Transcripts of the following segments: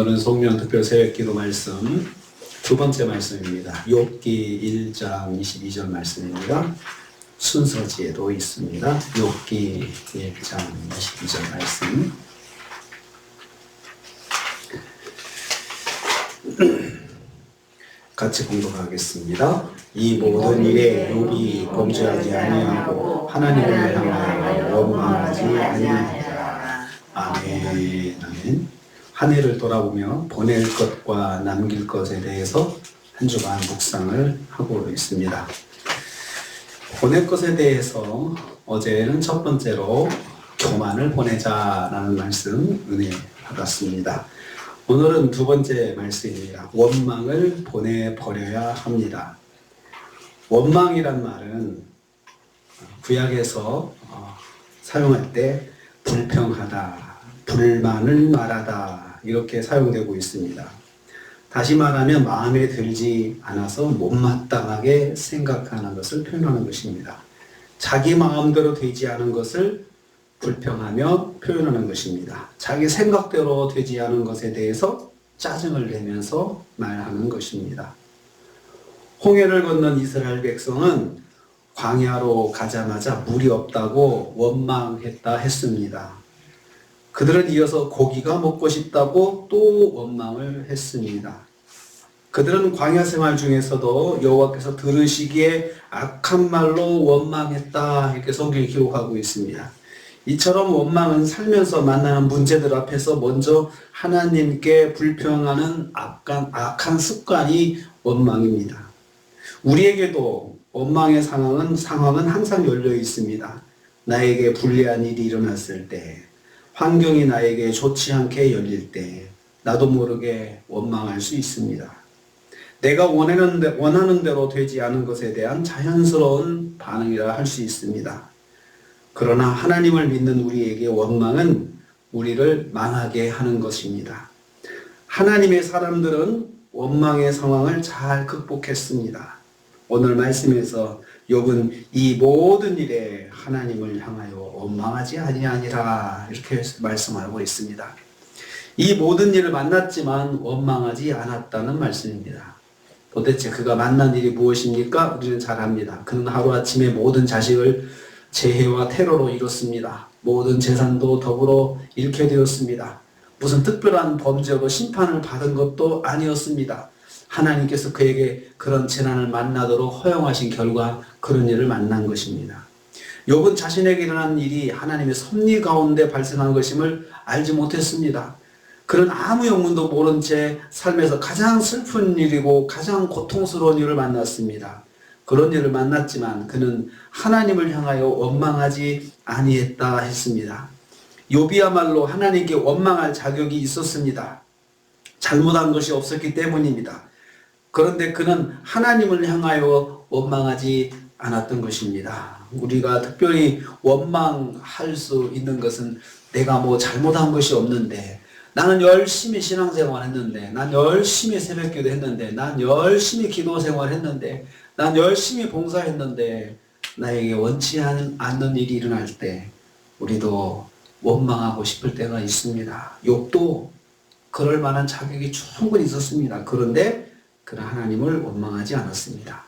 오늘은 송년 특별 새벽기도 말씀 두 번째 말씀입니다. 욥기 1장 22절 말씀입니다. 순서지에도 있습니다. 욥기 1장 22절 말씀. 같이 공독하겠습니다. 이 모든 일에 욥이 범죄하지 아니하고 하나님을 향하여 원망하지 아니하니라. 아멘. 아멘. 한 해를 돌아보며 보낼 것과 남길 것에 대해서 한 주간 묵상을 하고 있습니다. 보낼 것에 대해서 어제는 첫 번째로 교만을 보내자라는 말씀 은혜 받았습니다. 오늘은 두 번째 말씀입니다. 원망을 보내버려야 합니다. 원망이란 말은 구약에서 사용할 때 불평하다, 불만을 말하다 이렇게 사용되고 있습니다. 다시 말하면 마음에 들지 않아서 못마땅하게 생각하는 것을 표현하는 것입니다. 자기 마음대로 되지 않은 것을 불평하며 표현하는 것입니다. 자기 생각대로 되지 않은 것에 대해서 짜증을 내면서 말하는 것입니다. 홍해를 건넌 이스라엘 백성은 광야로 가자마자 물이 없다고 원망했다 했습니다. 그들은 이어서 고기가 먹고 싶다고 또 원망을 했습니다. 그들은 광야 생활 중에서도 여호와께서 들으시기에 악한 말로 원망했다 이렇게 성경이 기록하고 있습니다. 이처럼 원망은 살면서 만나는 문제들 앞에서 먼저 하나님께 불평하는 악한 습관이 원망입니다. 우리에게도 원망의 상황은 항상 열려 있습니다. 나에게 불리한 일이 일어났을 때, 환경이 나에게 좋지 않게 열릴 때 나도 모르게 원망할 수 있습니다. 내가 원하는 대로 되지 않은 것에 대한 자연스러운 반응이라 할 수 있습니다. 그러나 하나님을 믿는 우리에게 원망은 우리를 망하게 하는 것입니다. 하나님의 사람들은 원망의 상황을 잘 극복했습니다. 오늘 말씀에서 욥은 이 모든 일에 하나님을 향하여 원망하지 아니하니라 이렇게 말씀하고 있습니다. 이 모든 일을 만났지만 원망하지 않았다는 말씀입니다. 도대체 그가 만난 일이 무엇입니까? 우리는 잘 압니다. 그는 하루아침에 모든 자식을 재해와 테러로 잃었습니다. 모든 재산도 더불어 잃게 되었습니다. 무슨 특별한 범죄로 심판을 받은 것도 아니었습니다. 하나님께서 그에게 그런 재난을 만나도록 허용하신 결과 그런 일을 만난 것입니다. 욥은 자신에게 일어난 일이 하나님의 섭리 가운데 발생한 것임을 알지 못했습니다. 그는 아무 영문도 모른 채 삶에서 가장 슬픈 일이고 가장 고통스러운 일을 만났습니다. 그런 일을 만났지만 그는 하나님을 향하여 원망하지 아니했다 했습니다. 욥이야말로 하나님께 원망할 자격이 있었습니다. 잘못한 것이 없었기 때문입니다. 그런데 그는 하나님을 향하여 원망하지 않았던 것입니다. 우리가 특별히 원망할 수 있는 것은 내가 뭐 잘못한 것이 없는데, 나는 열심히 신앙생활 했는데, 난 열심히 새벽기도 했는데, 난 열심히 기도 생활했는데, 난 열심히 봉사했는데 나에게 원치 않는 일이 일어날 때 우리도 원망하고 싶을 때가 있습니다. 욥도 그럴 만한 자격이 충분히 있었습니다. 그런데 그는 하나님을 원망하지 않았습니다.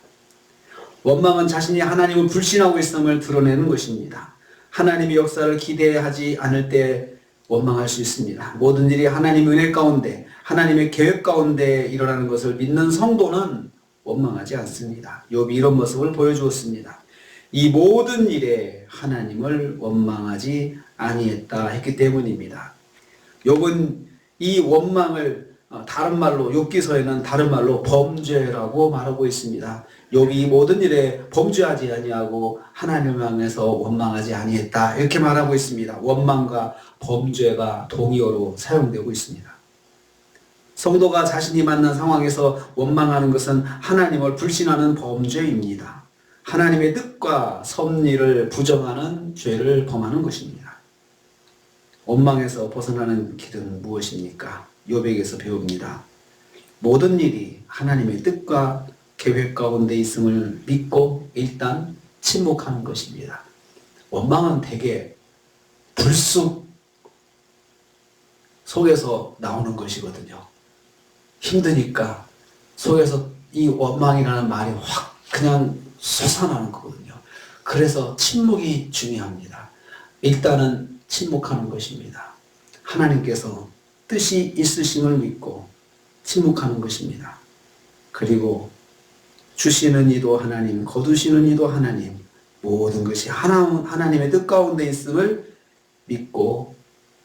원망은 자신이 하나님을 불신하고 있음을 드러내는 것입니다. 하나님의 역사를 기대하지 않을 때 원망할 수 있습니다. 모든 일이 하나님의 은혜 가운데, 하나님의 계획 가운데 일어나는 것을 믿는 성도는 원망하지 않습니다. 욥이 이런 모습을 보여주었습니다. 이 모든 일에 하나님을 원망하지 아니했다 했기 때문입니다. 욥은 이 원망을 다른 말로, 욥기서에는 다른 말로 범죄라고 말하고 있습니다. 욥이 이 모든 일에 범죄하지 아니하고 하나님을 향해서 원망하지 아니했다 이렇게 말하고 있습니다. 원망과 범죄가 동의어로 사용되고 있습니다. 성도가 자신이 만난 상황에서 원망하는 것은 하나님을 불신하는 범죄입니다. 하나님의 뜻과 섭리를 부정하는 죄를 범하는 것입니다. 원망에서 벗어나는 길은 무엇입니까? 욥에게서 배웁니다. 모든 일이 하나님의 뜻과 계획 가운데 있음을 믿고 일단 침묵하는 것입니다. 원망은 대개 불쑥 속에서 나오는 것이거든요. 힘드니까 속에서 이 원망이라는 말이 확 그냥 솟아나는 거거든요. 그래서 침묵이 중요합니다. 일단은 침묵하는 것입니다. 하나님께서 뜻이 있으심을 믿고 침묵하는 것입니다. 그리고 주시는 이도 하나님, 거두시는 이도 하나님, 모든 것이 하나님의 뜻 가운데 있음을 믿고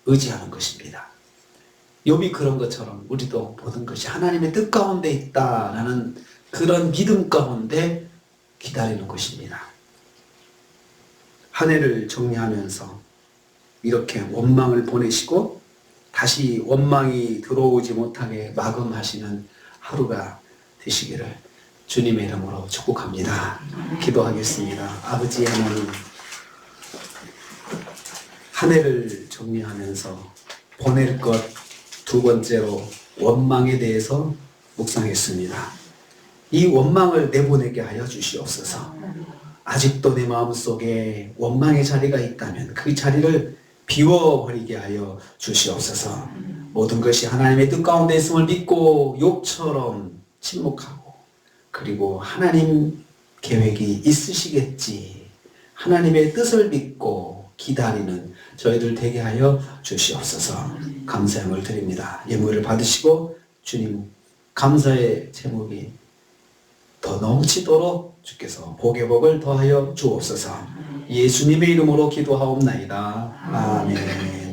의지하는 것입니다. 욥이 그런 것처럼 우리도 모든 것이 하나님의 뜻 가운데 있다라는 그런 믿음 가운데 기다리는 것입니다. 한 해를 정리하면서 이렇게 원망을 보내시고 다시 원망이 들어오지 못하게 마감하시는 하루가 되시기를 주님의 이름으로 축복합니다. 기도하겠습니다. 아버지 하나님, 한 해를 정리하면서 보낼 것 두 번째로 원망에 대해서 묵상했습니다. 이 원망을 내보내게 하여 주시옵소서. 아직도 내 마음속에 원망의 자리가 있다면 그 자리를 비워버리게 하여 주시옵소서. 모든 것이 하나님의 뜻 가운데 있음을 믿고 욥처럼 침묵하고, 그리고 하나님 계획이 있으시겠지, 하나님의 뜻을 믿고 기다리는 저희들 되게 하여 주시옵소서. 감사함을 드립니다. 예물을 받으시고 주님 감사의 제목이 더 넘치도록 주께서 복의 복을 더하여 주옵소서. 예수님의 이름으로 기도하옵나이다. 아멘.